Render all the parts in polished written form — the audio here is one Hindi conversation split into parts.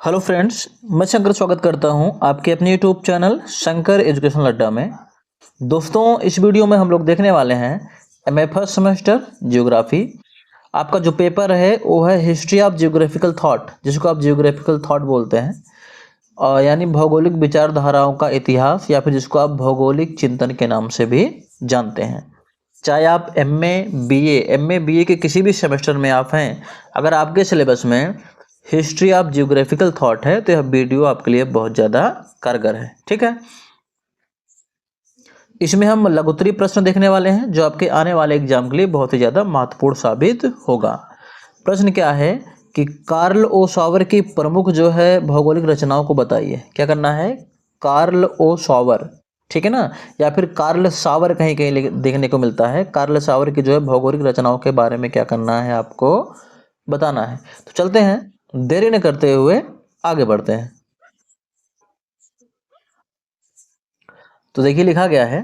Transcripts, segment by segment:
हेलो फ्रेंड्स, मैं शंकर स्वागत करता हूं आपके अपने यूट्यूब चैनल शंकर एजुकेशन अड्डा में। दोस्तों, इस वीडियो में हम लोग देखने वाले हैं एमए फर्स्ट सेमेस्टर जियोग्राफी। आपका जो पेपर है वो है हिस्ट्री ऑफ जियोग्राफिकल थॉट, जिसको आप जियोग्राफिकल थॉट बोलते हैं, और यानी भौगोलिक विचारधाराओं का इतिहास, या फिर जिसको आप भौगोलिक चिंतन के नाम से भी जानते हैं। चाहे आप एमए बीए के किसी भी सेमेस्टर में आप हैं, अगर आपके सिलेबस में हिस्ट्री ऑफ जियोग्राफिकल थॉट है तो यह वीडियो आपके लिए बहुत ज़्यादा कारगर है। ठीक है, इसमें हम लघुत्तरीय प्रश्न देखने वाले हैं जो आपके आने वाले एग्जाम के लिए बहुत ही ज़्यादा महत्वपूर्ण साबित होगा। प्रश्न क्या है कि कार्ल ओ सॉवर की प्रमुख जो है भौगोलिक रचनाओं को बताइए। क्या करना है? कार्ल ओ सॉवर, ठीक है ना, या फिर कार्ल सावर कहीं कहीं देखने को मिलता है। कार्ल सावर की जो है भौगोलिक रचनाओं के बारे में क्या करना है, आपको बताना है। तो चलते हैं, देरी न करते हुए आगे बढ़ते हैं। तो देखिए, लिखा गया है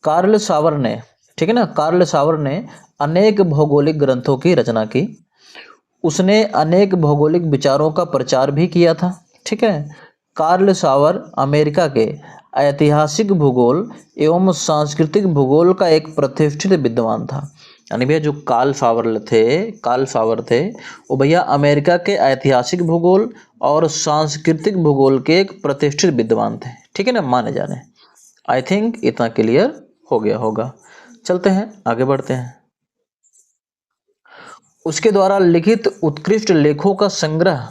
कार्ल सावर ने, ठीक है ना, कार्ल सावर ने अनेक भौगोलिक ग्रंथों की रचना की। उसने अनेक भौगोलिक विचारों का प्रचार भी किया था। ठीक है, कार्ल सावर अमेरिका के ऐतिहासिक भूगोल एवं सांस्कृतिक भूगोल का एक प्रतिष्ठित विद्वान था। यानी भैया जो कार्ल सावर थे वो भैया अमेरिका के ऐतिहासिक भूगोल और सांस्कृतिक भूगोल के एक प्रतिष्ठित विद्वान थे। ठीक है ना, माने जाने। आई थिंक इतना क्लियर हो गया होगा। चलते हैं, आगे बढ़ते हैं। उसके द्वारा लिखित उत्कृष्ट लेखों का संग्रह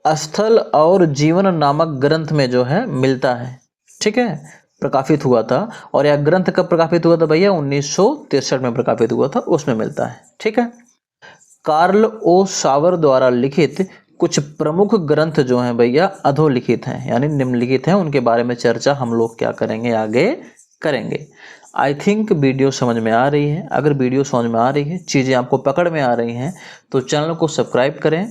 स्थल और जीवन नामक ग्रंथ में जो है मिलता है। ठीक है, प्रकाशित हुआ था। और यह ग्रंथ कब प्रकाशित हुआ था भैया? 1963 में प्रकाशित हुआ था, उसमें मिलता है। ठीक है, कार्ल ओ सावर द्वारा लिखित कुछ प्रमुख ग्रंथ जो हैं भैया अधोलिखित हैं, यानी निम्नलिखित हैं। उनके बारे में चर्चा हम लोग क्या करेंगे, आगे करेंगे। आई थिंक वीडियो समझ में आ रही है। अगर वीडियो समझ में आ रही है, चीज़ें आपको पकड़ में आ रही हैं, तो चैनल को सब्सक्राइब करें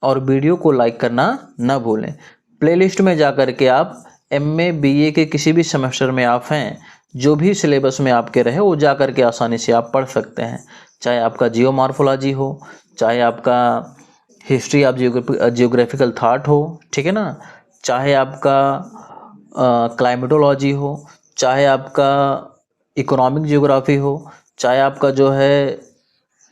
और वीडियो को लाइक करना ना भूलें। प्लेलिस्ट में जा कर के आप एमए बीए के किसी भी सेमेस्टर में आप हैं, जो भी सिलेबस में आपके रहे वो जा कर के आसानी से आप पढ़ सकते हैं। चाहे आपका जियो मॉर्फोलॉजी हो, चाहे आपका हिस्ट्री ऑफ जियोग्राफिकल थॉट हो, ठीक है ना, चाहे आपका क्लाइमेटोलॉजी हो, चाहे आपका इकोनॉमिक जियोग्राफी हो, चाहे आपका जो है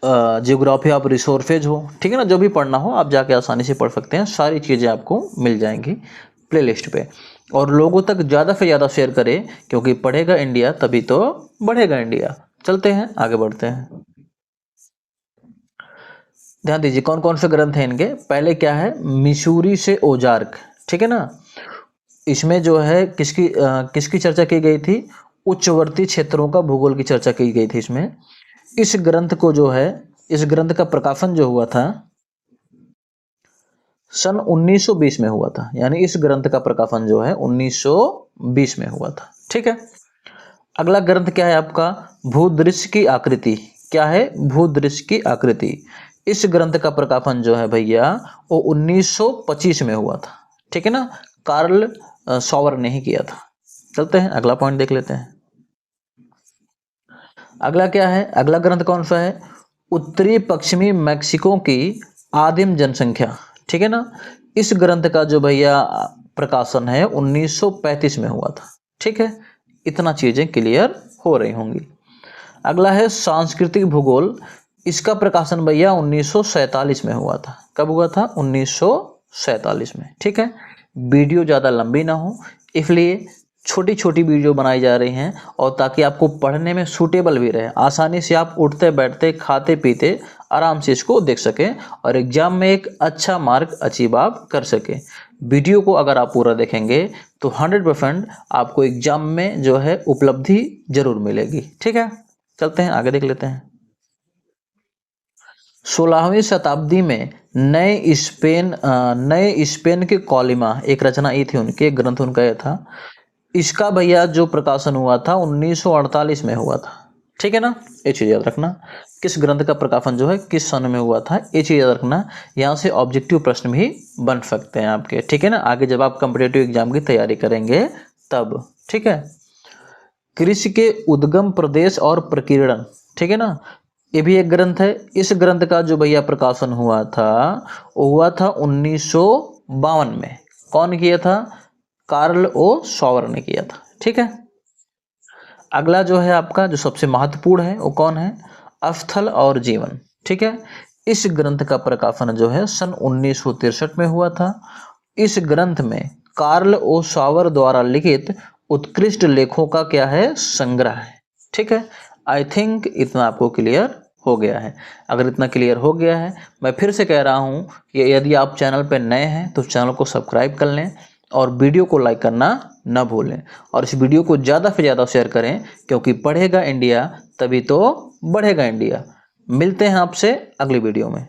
जियोग्राफी ऑफ रिसोर्सेज हो। ठीक है ना, जो भी पढ़ना हो आप जाके आसानी से पढ़ सकते हैं। सारी चीज़ें आपको मिल जाएंगी प्लेलिस्ट पे। और लोगों तक ज़्यादा से ज़्यादा शेयर करें, क्योंकि पढ़ेगा इंडिया तभी तो बढ़ेगा इंडिया। चलते हैं, आगे बढ़ते हैं। ध्यान दीजिए कौन कौन से ग्रंथ हैं इनके। पहले क्या है? मिसूरी से ओजार्क, ठीक है ना। इसमें जो है किसकी चर्चा की गई थी? उच्चवर्ती क्षेत्रों का भूगोल की चर्चा की गई थी इसमें। इस ग्रंथ को जो है, इस ग्रंथ का प्रकाशन जो हुआ था सन 1920 में हुआ था। यानी इस ग्रंथ का प्रकाशन जो है 1920 में हुआ था। ठीक है, अगला ग्रंथ क्या है आपका? भूदृश्य की आकृति। क्या है? भूदृश्य की आकृति। इस ग्रंथ का प्रकाशन जो है भैया वो 1925 में हुआ था। ठीक है ना, कार्ल सॉवर ने ही किया था। चलते हैं, अगला पॉइंट देख लेते हैं। अगला क्या है? अगला ग्रंथ कौन सा है? उत्तरी पश्चिमी मैक्सिको की आदिम जनसंख्या। ठीक है ना, इस ग्रंथ का जो भैया प्रकाशन है 1935 में हुआ था। ठीक है, इतना चीजें क्लियर हो रही होंगी। अगला है सांस्कृतिक भूगोल। इसका प्रकाशन भैया 1947 में हुआ था। कब हुआ था? 1947 में। ठीक है, वीडियो ज़्यादा लंबी ना हो इसलिए छोटी छोटी वीडियो बनाई जा रही हैं, और ताकि आपको पढ़ने में सूटेबल भी रहे, आसानी से आप उठते बैठते खाते पीते आराम से इसको देख सकें और एग्जाम में एक अच्छा मार्क अचीव आप कर सकें। वीडियो को अगर आप पूरा देखेंगे तो 100% आपको एग्जाम में जो है उपलब्धि जरूर मिलेगी। ठीक है, चलते हैं, आगे देख लेते हैं। 16वीं शताब्दी में नए स्पेन के कॉलिमा एक रचना ये थी उनकी, एक ग्रंथ उनका यह था। इसका भैया जो प्रकाशन हुआ था 1948 में हुआ था। ठीक है ना, ये चीज़ याद रखना। किस ग्रंथ का प्रकाशन जो है किस सन में हुआ था, ये चीज़ याद रखना। यहाँ से ऑब्जेक्टिव प्रश्न भी बन सकते हैं आपके। ठीक है ना, आगे जब आप कॉम्पिटिटिव एग्जाम की तैयारी करेंगे तब। ठीक है, कृषि के उद्गम प्रदेश और प्रकीर्णन। ठीक है ना, ये भी एक ग्रंथ है। इस ग्रंथ का जो भैया प्रकाशन हुआ था वो हुआ था 1920 1952 में। कौन किया था? कार्ल ओ शॉवर ने किया था। ठीक है। अगला जो है आपका जो सबसे महत्वपूर्ण है वो कौन है? स्थल और जीवन। ठीक है। इस ग्रंथ का प्रकाशन जो है सन 1963 में हुआ था। इस ग्रंथ में कार्ल ओ शॉवर द्वारा लिखित उत्कृष्ट लेखों का क्या है? संग्रह है। ठीक है। आई थिंक इतना आपको क्लियर हो गया है। अगर इतना क्लियर हो गया है, मैं फिर से कह रहा हूं कि यदि आप चैनल पर नए हैं तो चैनल को सब्सक्राइब कर लें और वीडियो को लाइक करना न भूलें और इस वीडियो को ज़्यादा से ज़्यादा शेयर करें, क्योंकि पढ़ेगा इंडिया तभी तो बढ़ेगा इंडिया। मिलते हैं आपसे अगली वीडियो में।